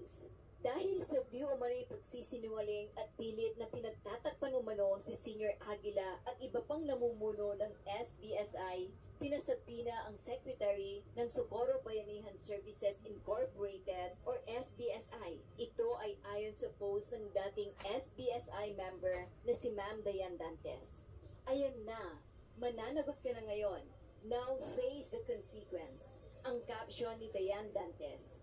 News. Dahil sa di umano'y pagsisinungaling at pilit na pinagtatakpan umano si Senior Aguila at iba pang namumuno ng SBSI, pinasapina ang Secretary ng Socorro Bayanihan Services Incorporated or SBSI. Ito ay ayon sa post ng dating SBSI member na si Ma'am Dayan Dantes. Ayan na, mananagot ka na ngayon. Now face the consequence. Ang caption ni Dayan Dantes.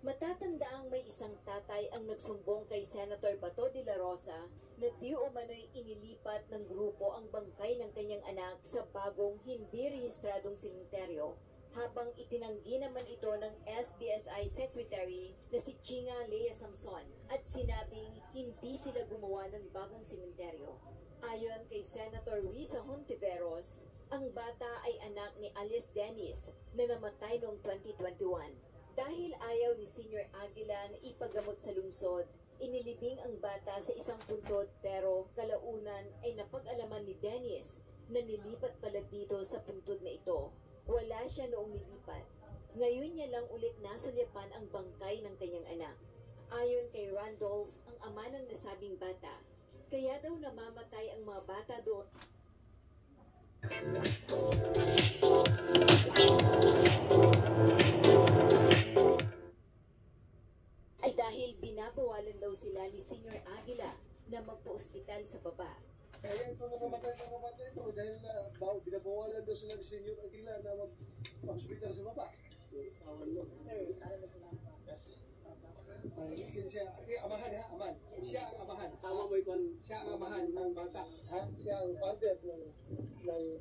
Matatandaang may isang tatay ang nagsumbong kay Senator Bato de la Rosa na di umano'y inilipat ng grupo ang bangkay ng kanyang anak sa bagong hindi rehistradong sementeryo, habang itinanggi naman ito ng SBSI Secretary na si Chinga Lea Samson at sinabing hindi sila gumawa ng bagong sementeryo. Ayon kay Senator Risa Hontiveros, ang bata ay anak ni Alice Dennis na namatay noong 2021. Dahil ayaw ni Senior Aguila na ipagamot sa lungsod, inilibing ang bata sa isang puntod pero kalaunan ay napag-alaman ni Dennis na nilipat pala dito sa puntod na ito. Wala siya noong nilipat. Ngayon niya lang ulit nasulyapan ang bangkay ng kanyang anak. Ayon kay Randolph, ang ama ng nasabing bata, kaya daw namamatay ang mga bata doon. Ay dahil binabawalan daw sila ni Senior Aguila na magpa-ospital sa baba. Kaya ito namamatay ito dahil binabawalan daw sila ni Senior Aguila na mag-hospital sa baba. Sir, ano na sila? Siya, amahan ha, aman. Siya ang amahan. Siya ang amahan ng bata. Ha? Siya ang father ng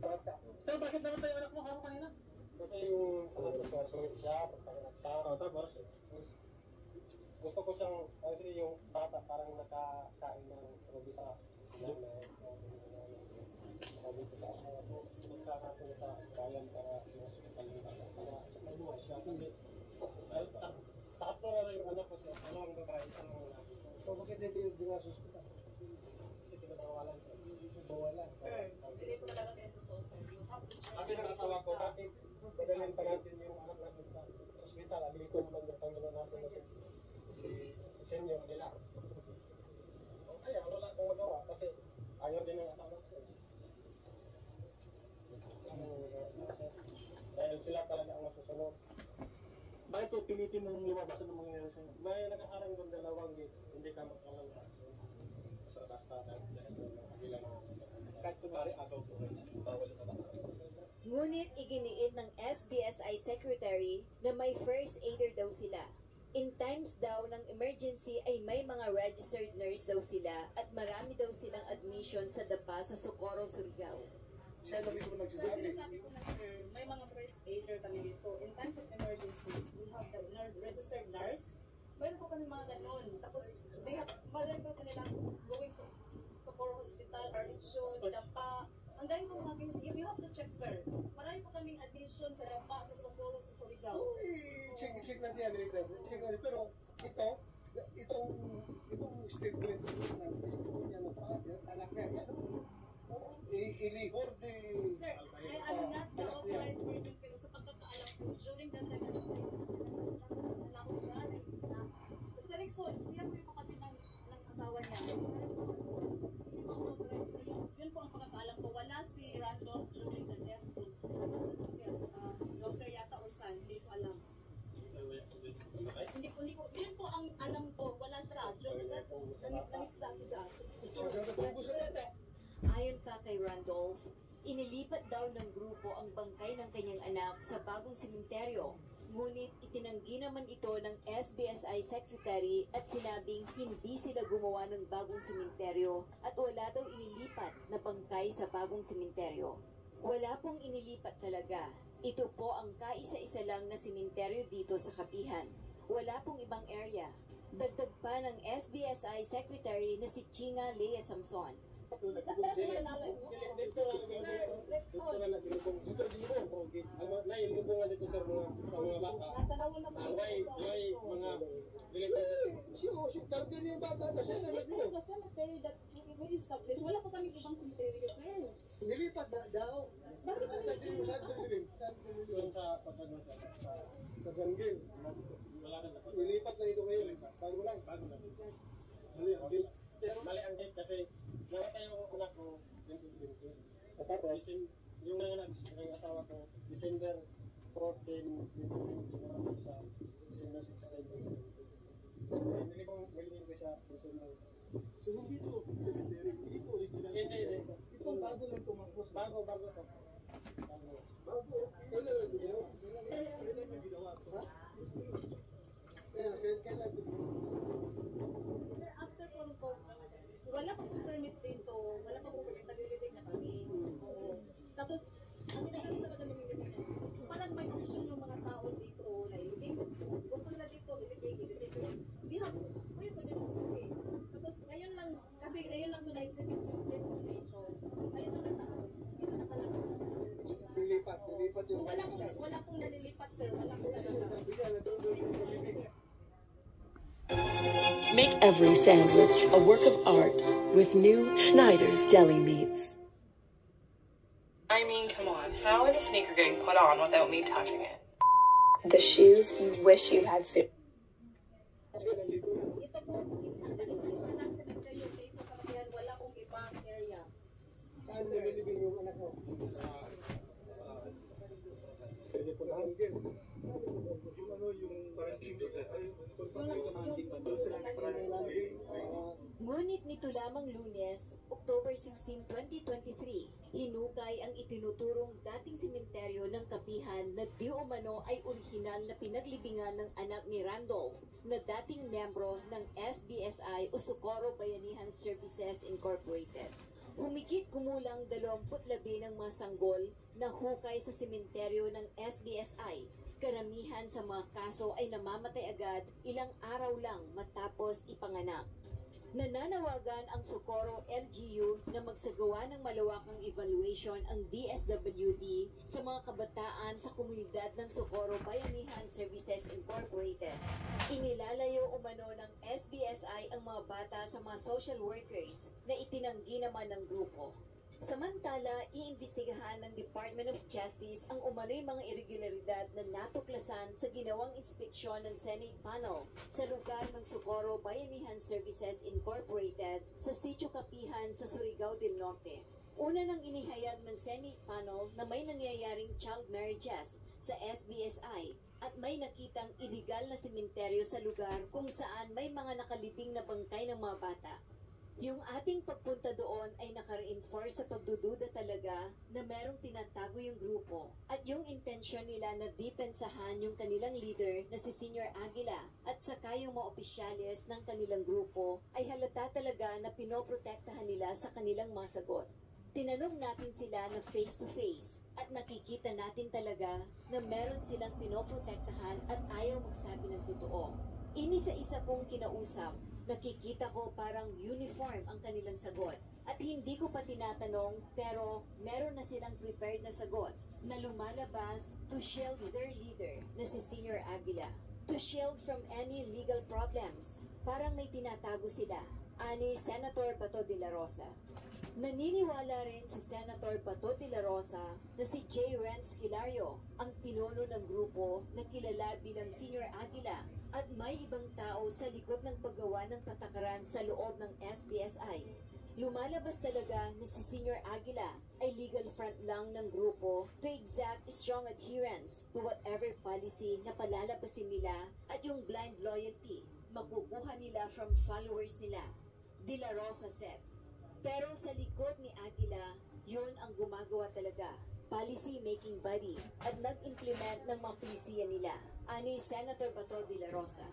bata. Pero bakit namatay yung anak mo kanina? Kasi yung sungit siya, pagpanganak siya. Tapos? Gusto ko siyang, kasi yung bata parang nakakain ng rubi sa ilan na sabi ko sa asawa ko, magkakasin sa bayan para i-hospital yung bata. Para maluwas siya kasi tatlo na yung anak ko siya, ang babae, ang lalaki ko. So bakit hindi yung dinga sa hospital? Kasi pinabawalan siya. Bawalan. Sir, hindi ko talaga totoo, sir. Sabi ng asawa ko, bakit dadalhin pa natin yung anak natin sa hospital? Alili ko naman yung Panginoon natin na si Senyor nila. O kaya, wala akong magawa kasi ayaw din ng asawa ko. Dahil sila talaga ang masusunod. Bakit ito pilitin mong lumabas ng mangyayari sa'yo? May nakaharang doon dalawang gate, hindi ka makalabas. Basta dahil nakagila na kahit kumari agaw ko rin, bawal na ba? Ngunit iginiit ng SBSI Secretary na may first aider daw sila. In times daw ng emergency ay may mga registered nurse daw sila at marami daw silang admission sa DAPA sa Socorro, Surigao. Siya na mismo nagsasabi. Sabi ko na sir, may mga first aider kami dito. In times of emergencies, we have the registered nurse. Mayroon po kami mga ganun. Tapos, marami po kanilang going to Socorro Hospital, Arlitsyon, Dapa. Ang dami po mga things. You have to check, sir. Marami po kaming admission sa Dapa, sa Socorro, sa Surigao. Oo, check natin yan later. Check natin. Pero itong statement ng testimony ng father, anak niya, yan o. Ilihor de... Sir, I'm not the authorized person, pero sa pagkakaalam ko, during that time, nalako siya, nag-isa. Tapos Erickson, siya po yung kapatid ng asawa niya. Hindi po authorized. Yun po ang pagkakaalam ko. Wala si Randolph during the death. Doctor yata or son, hindi ko alam. Hindi ko, yun po ang alam ko. Wala siya. During that time, nag-isa si Jack. Siya daw natubo sa bata. Ayon pa kay Randolph, inilipat daw ng grupo ang bangkay ng kanyang anak sa bagong sementeryo. Ngunit itinanggi naman ito ng SBSI Secretary at sinabing hindi sila gumawa ng bagong sementeryo at wala daw inilipat na bangkay sa bagong sementeryo. Wala pong inilipat talaga. Ito po ang kaisa-isa lang na sementeryo dito sa Kapihan. Wala pong ibang area. Dagdag pa ng SBSI Secretary na si Chinga Lea Samson. Wala po kami ibang cemetery, sir. Nilipat daw. Bakit sa Pagangil. Nilipat na ito ngayon. Tapos, yung ng asawa ko, December 14, ginawa siya, December 16. Nilibing ko siya, December. So, hindi ito, cemetery, hindi ito original. Hindi. Ito bago lang tumapos. Bago to. Bago. Bago. Kailan lang ginawa? Kailan lang ginawa ito? Ha? Kailan lang ginawa? Sir, after po, wala pa po permit dito, wala pa po permit, naglilibig na kami. Oo. Tapos, ang ginagawa talaga namin parang may option yung mga tao dito na ilibig. Gusto nila dito, ilibig. Hindi ha, uy, pwede mo ilibig. Tapos, ngayon lang, kasi ngayon lang ito na-exhibit yung information. Ngayon lang nataon, dito nakalagay na siya. Nilipat yung Wala pong nalilipat, sir. Wala pong nalilipat. Sabi niya, natulog yung pamilya. Make every sandwich a work of art with new Schneider's Deli Meats. I mean, come on. How is a sneaker getting put on without me touching it? The shoes you wish you had soon. Kasi nandito na. Ito po, isa lang cemetery dito sa Bayan, wala pong ibang area. Saan nililibing yung anak mo? Pwede po lang. Yung ano, yung parang chief, ay, doon sila parang landing. Ngunit nito lamang Lunes, October 16, 2023, hinukay ang itinuturong dating sementeryo ng Kapihan na di umano ay orihinal na pinaglibingan ng anak ni Randolph na dating miyembro ng SBSI o Socorro Bayanihan Services Incorporated. Humigit kumulang 22 ng mga sanggol na hukay sa sementeryo ng SBSI. Karamihan sa mga kaso ay namamatay agad ilang araw lang matapos ipanganak. Nananawagan ang Socorro LGU na magsagawa ng malawakang evaluation ang DSWD sa mga kabataan sa komunidad ng Socorro Bayanihan Services Incorporated. Inilalayo umano ng SBSI ang mga bata sa mga social workers na itinanggi naman ng grupo. Samantala, iimbestigahan ng Department of Justice ang umano'y mga irregularidad na natuklasan sa ginawang inspeksyon ng Senate panel sa lugar ng Socorro Bayanihan Services Incorporated sa Sitio Kapihan sa Surigao del Norte. Una nang inihayag ng Senate panel na may nangyayaring child marriages sa SBSI at may nakitang iligal na sementeryo sa lugar kung saan may mga nakalibing na bangkay ng mga bata. Yung ating pagpunta doon ay naka-reinforce sa pagdududa talaga na merong tinatago yung grupo at yung intensyon nila na depensahan yung kanilang leader na si Senior Aguila at saka yung mga opisyales ng kanilang grupo ay halata talaga na pinoprotektahan nila sa kanilang mga sagot. Tinanong natin sila na face-to-face at nakikita natin talaga na meron silang pinoprotektahan at ayaw magsabi ng totoo. Inisa-isa kong kinausap. Nakikita ko parang uniform ang kanilang sagot. At hindi ko pa tinatanong pero meron na silang prepared na sagot na lumalabas to shield their leader na si Senior Aguila. To shield from any legal problems. Parang may tinatago sila. Ani Senator Bato de la Rosa. Naniniwala rin si Senator Bato de la Rosa na si J. Renz Hilario ang pinuno ng grupo na kilala bilang Senior Aguila at may ibang tao sa likod ng paggawa ng patakaran sa loob ng SBSI. Lumalabas talaga na si Senior Aguila ay legal front lang ng grupo to exact strong adherence to whatever policy na palalabasin nila at yung blind loyalty makukuha nila from followers nila. De la Rosa said. Pero sa likod ni Aguila, yun ang gumagawa talaga. Policy making body at nag-implement ng mga polisiya nila. Ani Senator Bato de la Rosa.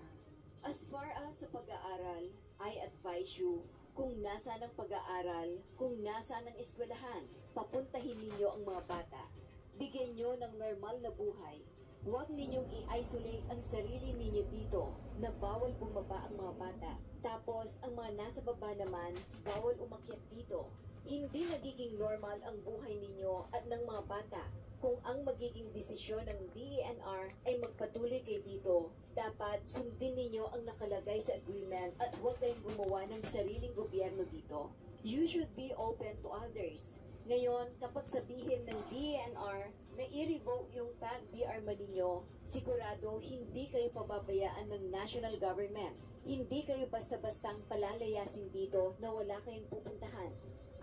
As far as sa pag-aaral, I advise you kung nasa ng pag-aaral, kung nasa ng eskwelahan, papuntahin ninyo ang mga bata. Bigyan nyo ng normal na buhay. Huwag ninyong i-isolate ang sarili ninyo dito na bawal bumaba ang mga bata. Tapos, ang mga nasa baba naman, bawal umakyat dito. Hindi nagiging normal ang buhay ninyo at ng mga bata. Kung ang magiging desisyon ng DENR ay magpatuloy kayo dito, dapat sundin ninyo ang nakalagay sa agreement at huwag kayong gumawa ng sariling gobyerno dito. You should be open to others. Ngayon, kapag sabihin ng DENR na i-revoke yung PAG-BR ninyo, sigurado hindi kayo pababayaan ng national government. Hindi kayo basta-bastang palalayasin dito na wala kayong pupuntahan.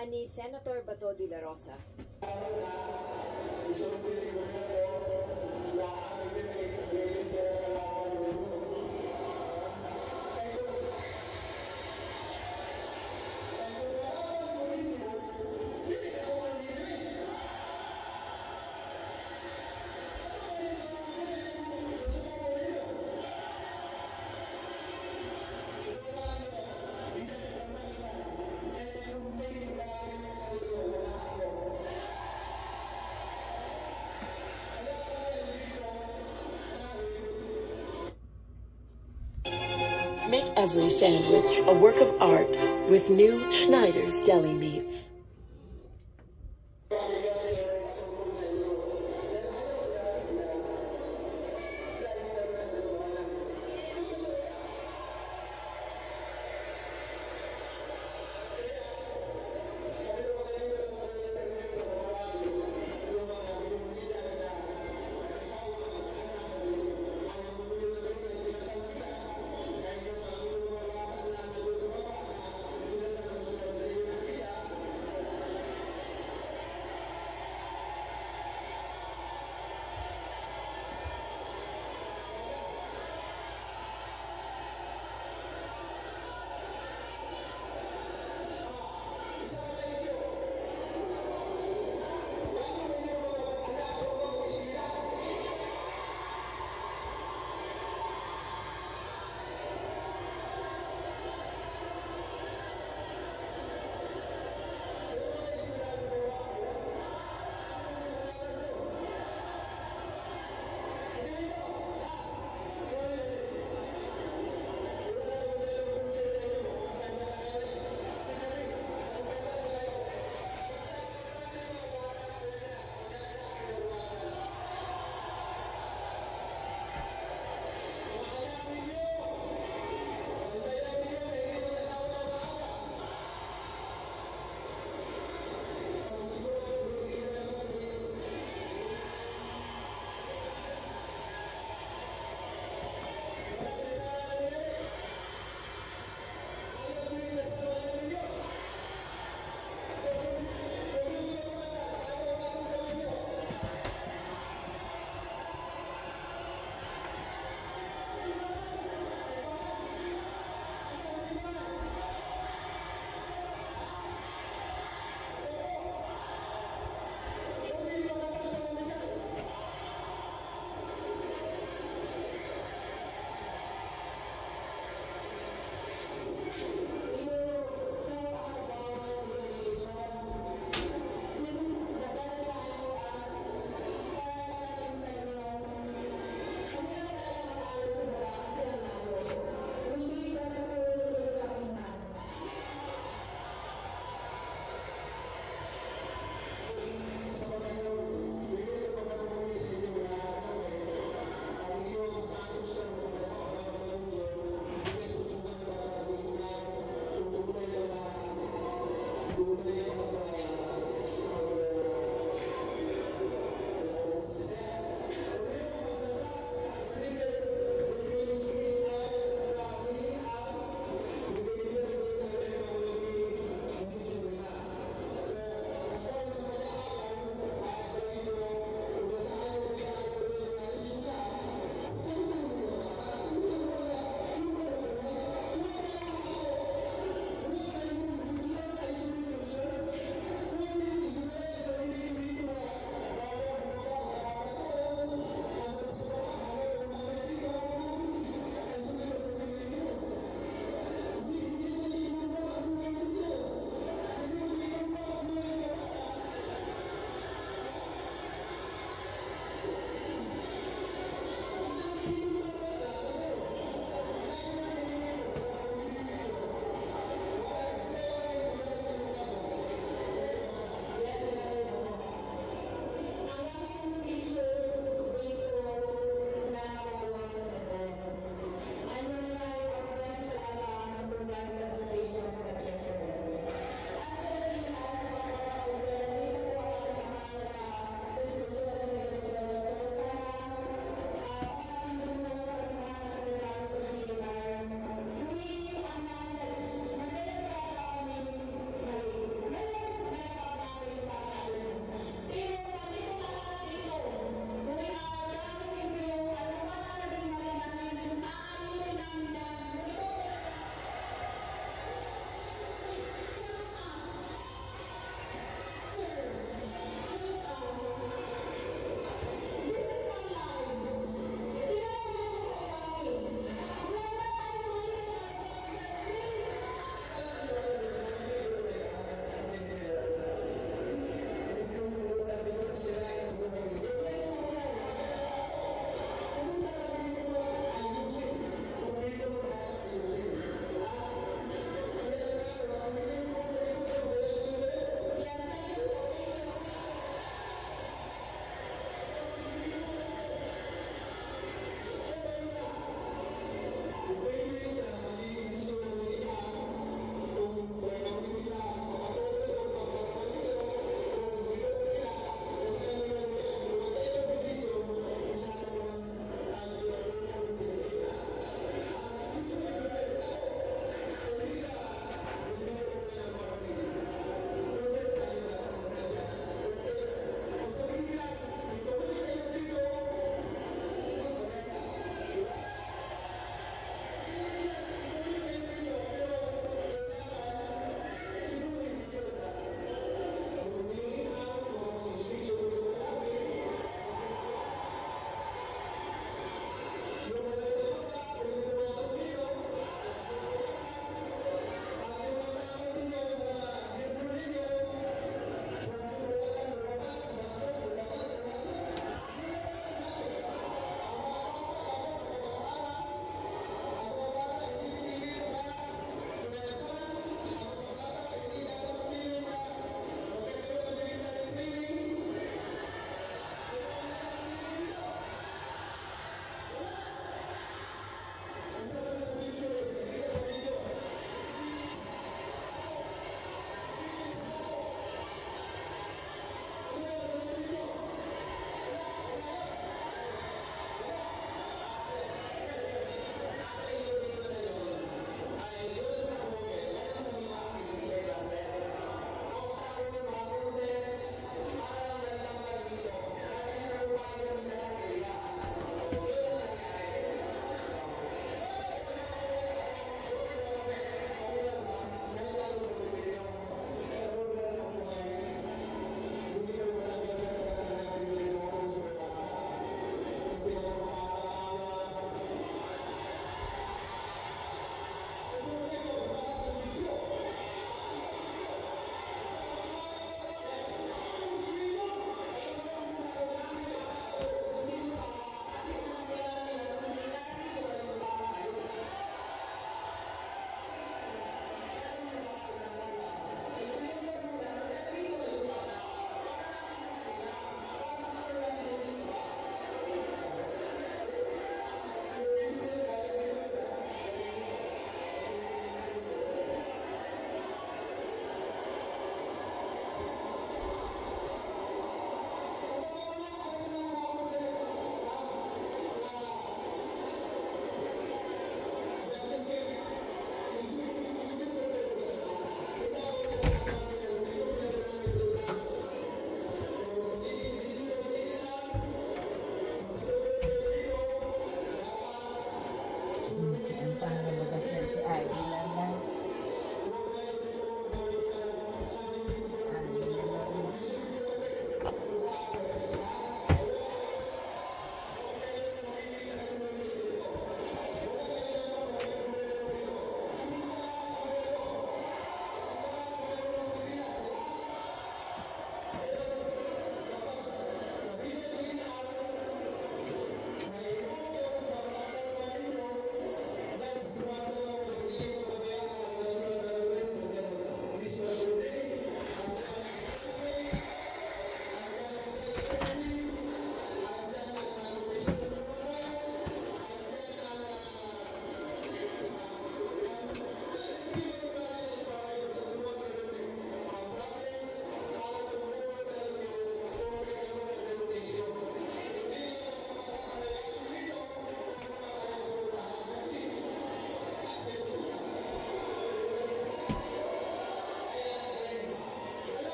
Ani Senator Bato de la Rosa. Make every sandwich a work of art with new Schneider's Deli Meats.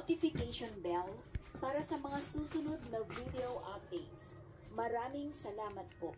notification bell para sa mga susunod na video updates. Maraming salamat po.